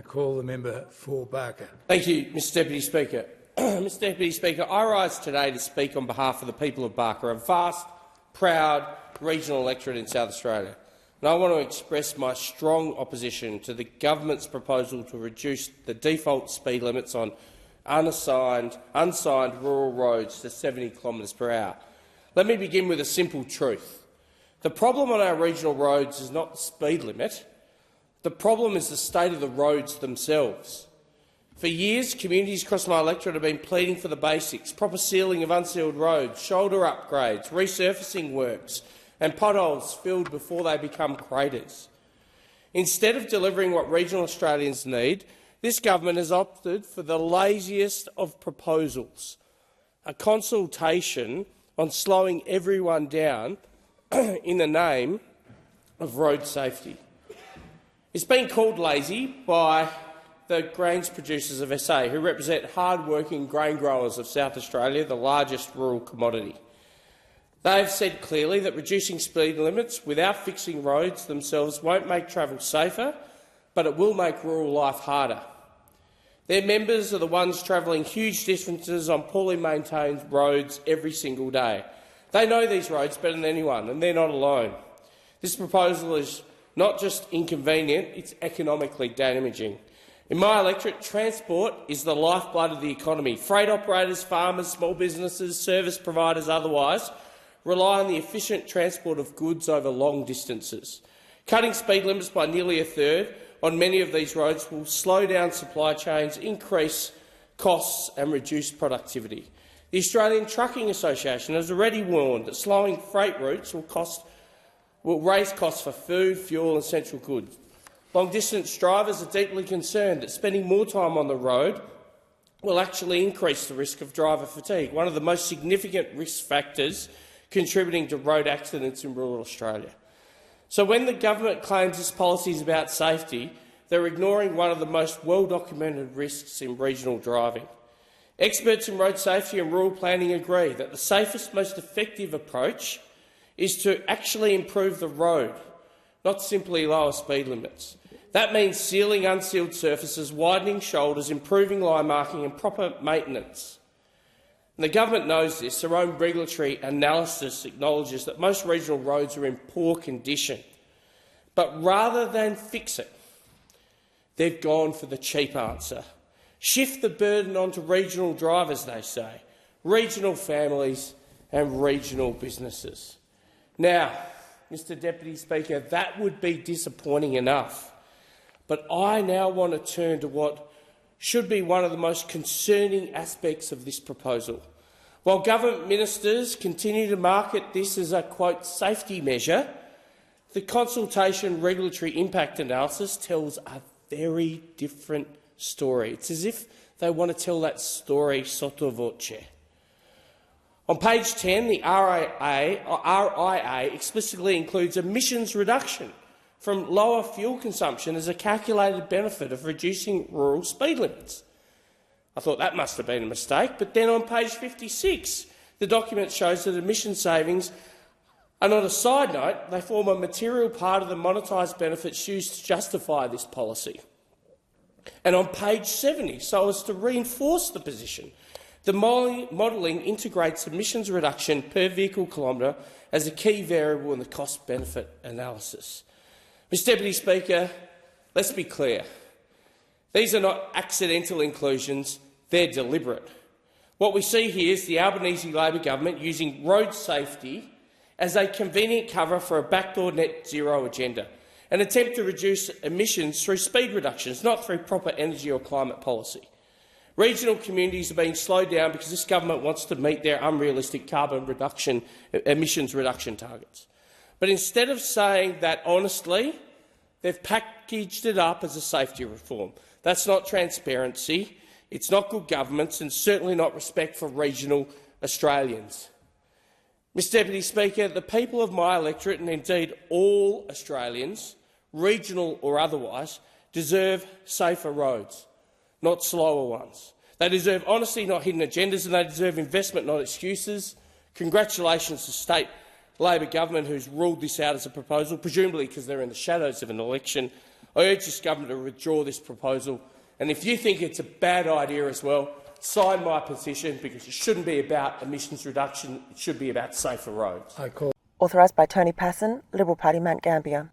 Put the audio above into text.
call the member for Barker. Thank you, Mr Deputy Speaker. Mr Deputy Speaker, I rise today to speak on behalf of the people of Barker, a vast, proud regional electorate in South Australia. And I want to express my strong opposition to the government's proposal to reduce the default speed limits on unsigned rural roads to 70 km/h. Let me begin with a simple truth. The problem on our regional roads is not the speed limit. The problem is the state of the roads themselves. For years, communities across my electorate have been pleading for the basics: proper sealing of unsealed roads, shoulder upgrades, resurfacing works and potholes filled before they become craters. Instead of delivering what regional Australians need, this government has opted for the laziest of proposals, a consultation on slowing everyone down in the name of road safety. It's been called lazy by the grains producers of SA, who represent hard-working grain growers of South Australia, the largest rural commodity. They have said clearly that reducing speed limits without fixing roads themselves won't make travel safer, but it will make rural life harder. Their members are the ones travelling huge distances on poorly maintained roads every single day. They know these roads better than anyone, and they're not alone. This proposal is not just inconvenient, it's economically damaging. In my electorate, transport is the lifeblood of the economy. Freight operators, farmers, small businesses, service providers otherwise rely on the efficient transport of goods over long distances. Cutting speed limits by nearly a third on many of these roads will slow down supply chains, increase costs and reduce productivity. The Australian Trucking Association has already warned that slowing freight routes will raise costs for food, fuel and essential goods. Long-distance drivers are deeply concerned that spending more time on the road will actually increase the risk of driver fatigue, one of the most significant risk factors contributing to road accidents in rural Australia. So when the government claims this policy is about safety, they're ignoring one of the most well-documented risks in regional driving. Experts in road safety and rural planning agree that the safest, most effective approach is to actually improve the road, not simply lower speed limits. That means sealing unsealed surfaces, widening shoulders, improving line marking and proper maintenance. And the government knows this. Their own regulatory analysis acknowledges that most regional roads are in poor condition. But rather than fix it, they've gone for the cheap answer. Shift the burden onto regional drivers, they say, regional families and regional businesses. Now, Mr Deputy Speaker, that would be disappointing enough. But I now want to turn to what should be one of the most concerning aspects of this proposal. While government ministers continue to market this as a, quote, safety measure, the consultation regulatory impact analysis tells a very different story. It's as if they want to tell that story sotto voce. On page 10, the RIA explicitly includes emissions reduction from lower fuel consumption as a calculated benefit of reducing rural speed limits. I thought that must have been a mistake, but then on page 56, the document shows that emission savings are not a side note, they form a material part of the monetised benefits used to justify this policy. And on page 70, so as to reinforce the position, the modelling integrates emissions reduction per vehicle kilometre as a key variable in the cost-benefit analysis. Mr Deputy Speaker, let's be clear. These are not accidental inclusions, they're deliberate. What we see here is the Albanese Labor government using road safety as a convenient cover for a backdoor net zero agenda, an attempt to reduce emissions through speed reductions, not through proper energy or climate policy. Regional communities are being slowed down because this government wants to meet their unrealistic emissions reduction targets. But instead of saying that honestly, they've packaged it up as a safety reform. That's not transparency, it's not good governance and certainly not respect for regional Australians. Mr Deputy Speaker, the people of my electorate, and indeed all Australians, regional or otherwise, deserve safer roads, not slower ones. They deserve honesty, not hidden agendas, and they deserve investment, not excuses. Congratulations to State Labor government who's ruled this out as a proposal, presumably because they're in the shadows of an election. I urge this government to withdraw this proposal, and if you think it's a bad idea as well, sign my petition, because it shouldn't be about emissions reduction, it should be about safer roads. I call Authorised by Tony Passon, Liberal Party, Mount Gambier.